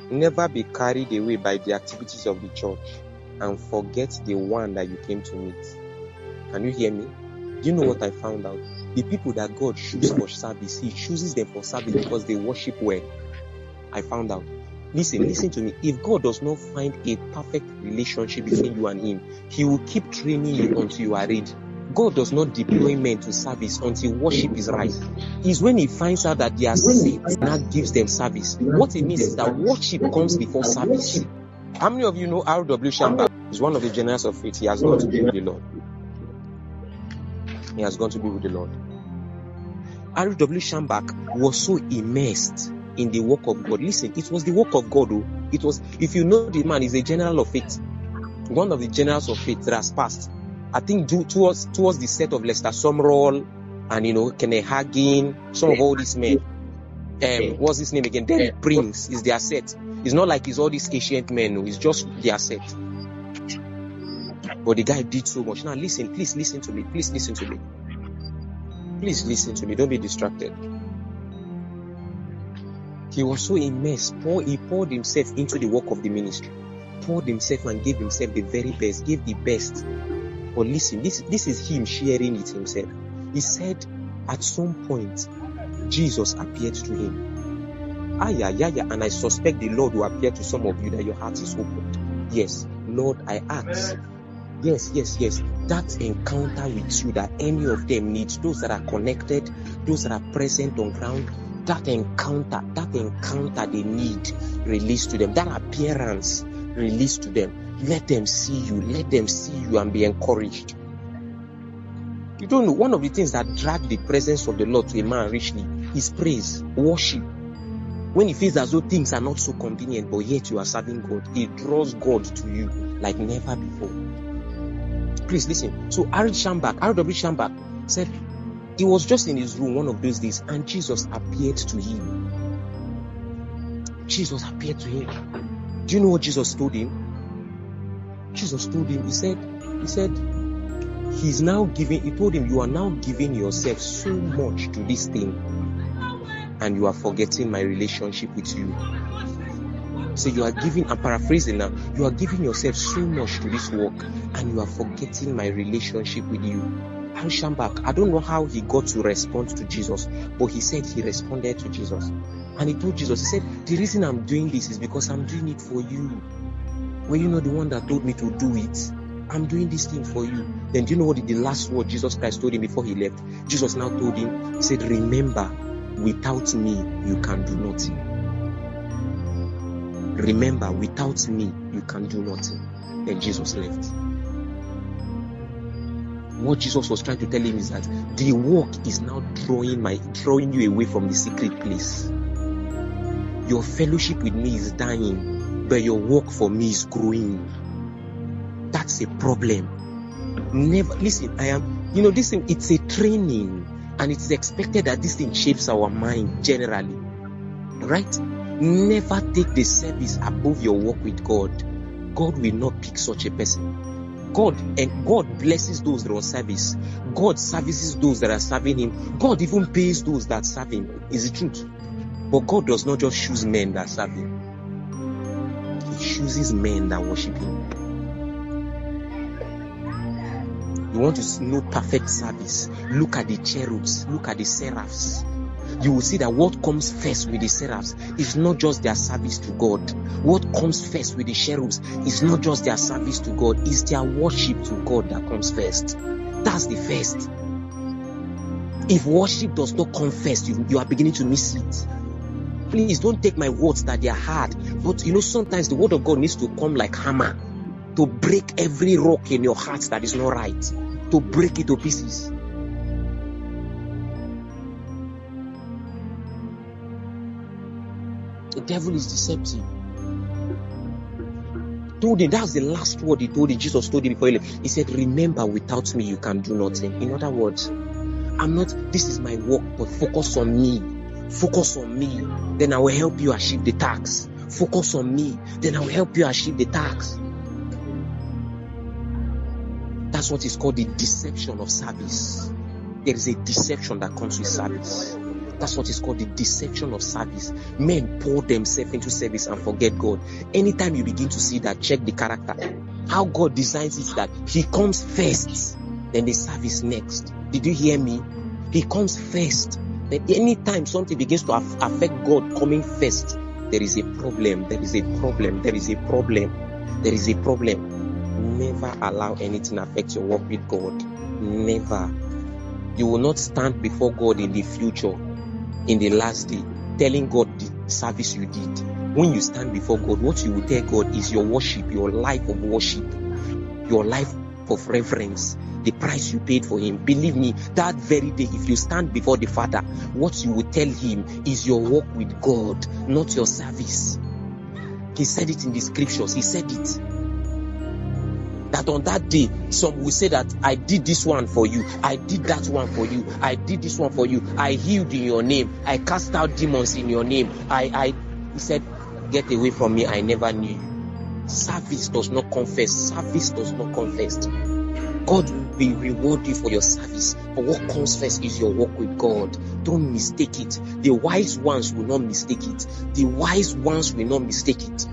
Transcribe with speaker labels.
Speaker 1: Never be carried away by the activities of the church and forget the one that you came to meet. Can you hear me? Do you know what I found out? The people that God chooses for service, He chooses them for service because they worship well. I found out. Listen to me. If God does not find a perfect relationship between you and Him, He will keep training you until you are ready. God does not deploy men to service until worship is right. It's when He finds out that they are saved, that gives them service. What it means is that worship comes before service. How many of you know R.W. Shambach is one of the generals of faith? He has gone to be with the Lord. He has gone to be with the Lord. R.W. Shambach was so immersed in the work of God. Listen, it was the work of God. It was, if you know the man, is a general of faith. One of the generals of faith that has passed. I think towards the set of Lester Sumrall and Kenneth Hagin, some of all these men. What's his name again? Derek Prince is their set. It's not like it's all these ancient men. No, it's just their set. But the guy did so much. Now listen, please listen to me. Please listen to me. Please listen to me. Don't be distracted. He was so immersed. He poured himself into the work of the ministry. Poured himself and gave himself the very best. Gave the best. But listen, this is him sharing it himself. He said at some point, Jesus appeared to him. And I suspect the Lord will appear to some of you that your heart is opened. Yes, Lord, I ask. Yes. That encounter with you that any of them needs, those that are connected, those that are present on ground, that encounter they need released to them. That appearance released to them. Let them see you and be encouraged. You don't know, one of the things that drag the presence of the Lord to a man richly is praise, worship. When he feels as though things are not so convenient, but yet you are serving God, it draws God to you like never before. Please listen. So R.W. Shambach said he was just in his room one of those days and Jesus appeared to him. Jesus appeared to him. Do you know what Jesus told him? Jesus told him, he said, he told him, you are now giving yourself so much to this thing and you are forgetting my relationship with you. So you are giving, I'm paraphrasing now, you are giving yourself so much to this work and you are forgetting my relationship with you. R.W. Shambach, I don't know how he got to respond to Jesus, but he said he responded to Jesus. And he told Jesus, he said, the reason I'm doing this is because I'm doing it for you. Were you not the one that told me to do it? I'm doing this thing for you. Then do you know what the last word Jesus Christ told him before he left? Jesus now told him, he said, remember, without me, you can do nothing. Remember, without me, you can do nothing. Then Jesus left. What Jesus was trying to tell him is that the work is now drawing you away from the secret place. Your fellowship with me is dying, but your work for me is growing. That's a problem. Never listen. This thing, it's a training, and it's expected that this thing shapes our mind generally, right? Never take the service above your work with God. God will not pick such a person. God blesses those that are on service. God services those that are serving Him. God even pays those that serve Him. Is the truth. But God does not just choose men that serve Him. He chooses men that worship Him. You want to know perfect service? Look at the cherubs. Look at the seraphs. You will see that what comes first with the seraphs is not just their service to God. What comes first with the cherubs is not just their service to God, it's their worship to God that comes first. That's the first. If worship does not come first, you are beginning to miss it. Please don't take my words that they are hard, but sometimes the word of God needs to come like hammer to break every rock in your heart that is not right, to break it to pieces. The devil is deceptive. Told him, that's the last word he told him. Jesus told him before he left. He said, remember, without me you can do nothing. In other words, this is my work, but focus on me. Focus on me, then I will help you achieve the task. Focus on me, then I will help you achieve the task. That's what is called the deception of service. There is a deception that comes with service. That's what is called the deception of service. Men pour themselves into service and forget God. Anytime you begin to see that, check the character. How God designs it that He comes first, then the service next. Did you hear me? He comes first. Then anytime something begins to affect God coming first, there is a problem. There is a problem. There is a problem. There is a problem. Never allow anything affect your walk with God. Never. You will not stand before God in the future, in the last day, telling God the service you did. When you stand before God, what you will tell God is your worship, your life of worship, your life of reverence, the price you paid for Him. Believe me, that very day, if you stand before the Father, what you will tell Him is your walk with God, not your service. He said it in the scriptures. He said it. That on that day, some will say that I did this one for you, I did that one for you, I did this one for you, I healed in your name, I cast out demons in your name. He said, get away from me, I never knew you. Service does not confess. Service does not confess. God will reward you for your service. But what comes first is your walk with God. Don't mistake it. The wise ones will not mistake it. The wise ones will not mistake it.